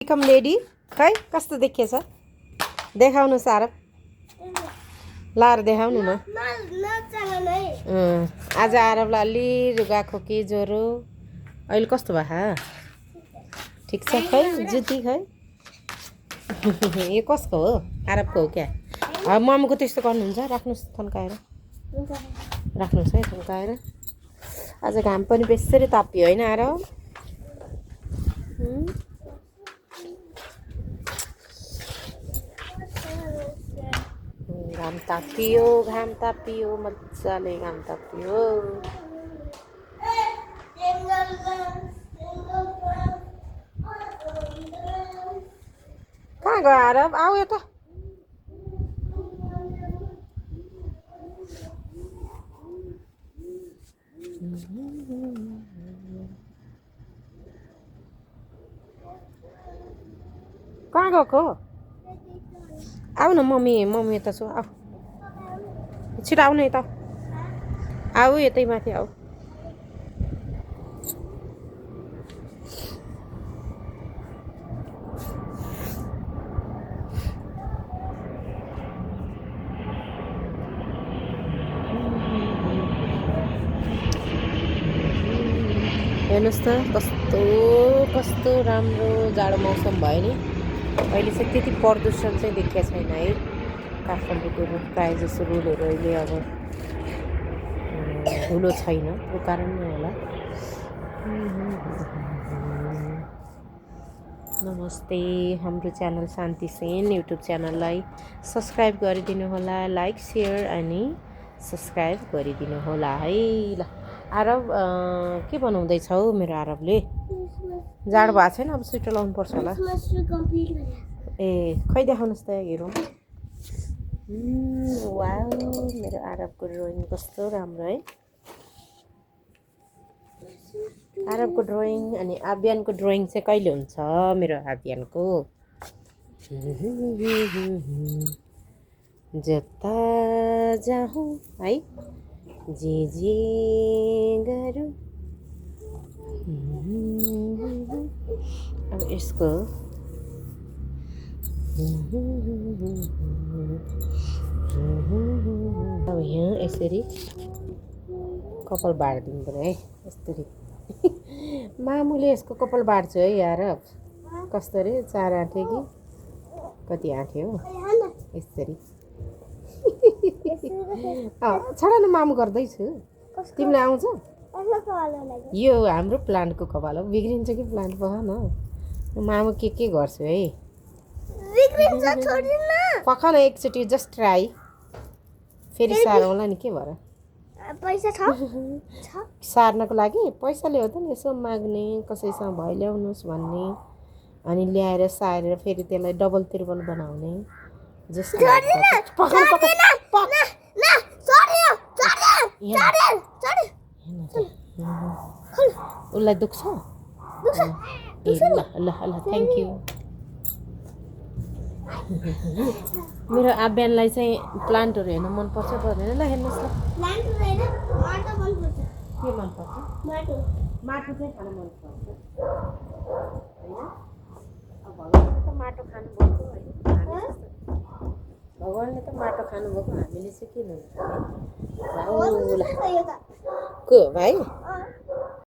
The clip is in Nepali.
वेलकम लेडी खै कस्तो देखिएछ देखाउनु सारब लाएर देखाउनु न आज आरबलाई अलि रुगाखोकी ज्वरो अहिले कस्तो भयो ठिक छ खै जुती खै यो कसको हो आरबको हो क्या मम्मीको त्यस्तो गर्नुहुन्छ राख्नुहोस् थन्काएर राख्नुहोस् है थन्काएर आज घाम पनि बेसरी ताप्यो होइन आरब घाम तापियो मजाले घाम तापियो कहाँ गयो आरब आऊ यता कहाँ गएको आऊ न मम्मी यता छु आऊ छिटो आऊ न यता आऊ यतै माथि आऊ हेर्नुहोस् त कस्तो राम्रो जाडो मौसम भयो नि अहिले चाहिँ त्यति प्रदूषण चाहिँ देखिया छैन है काठमाडौँको प्रायः जसो रोडहरू अहिले अब धुलो छैन त्यो कारण नै होला नमस्ते हाम्रो च्यानल शान्ति सेन युट्युब च्यानललाई सब्सक्राइब गरिदिनु होला लाइक सेयर अनि सब्सक्राइब गरिदिनु होला है ल आरब के बनाउँदैछौ मेरो आरबले जाडो भएको छैन अब स्वेटर लाउनु पर्छ होला ए खै देखाउनुहोस् त हेरौँ वाउ मेरो आरबको ड्रइङ कस्तो राम्रो है आरबको ड्रइङ अनि आबियानको ड्रइङ चाहिँ कहिले हुन्छ मेरो आबियानको जता जाहौँ है जे गरौँ अब यसको अब यहाँ यसरी कपाल बाँडिदिनु पर्यो है यसरी मामुले यसको कपाल बाँड्छु है यार कस्तो रे 4 आँटे कि कति आँटे हो यसरी छोडा न मामु गर्दैछु तिमीलाई आउँछ यो हाम्रो प्लान्टको कपाल हो बिग्रिन्छ कि प्लान्ट पख न मामु के गर्छु है पख न एकचोटि जस्ट ट्राई फेरि सारौँला नि के भएर पैसा छ सार्नको लागि पैसाले हो त नि यसो माग्ने कसैसँग भयो ल्याउनुहोस् भन्ने अनि ल्याएर सारेर फेरि त्यसलाई डबल त्रिबल बनाउने जस्तो उसलाई दुख्छ ए ल ल ल थ्याङ्क यू मेरो आब्यानलाई चाहिँ प्लान्टहरू हेर्न मनपर्छ पर्दैन ल हेर्नुहोस् ल के मनपर्छ माटो चाहिँ खान मनपर्छ होइन अब भगवान्ले त माटो खानुभएको होइन भगवान्ले त माटो खानुभएको हामीले चाहिँ के हुन्छ को भाइ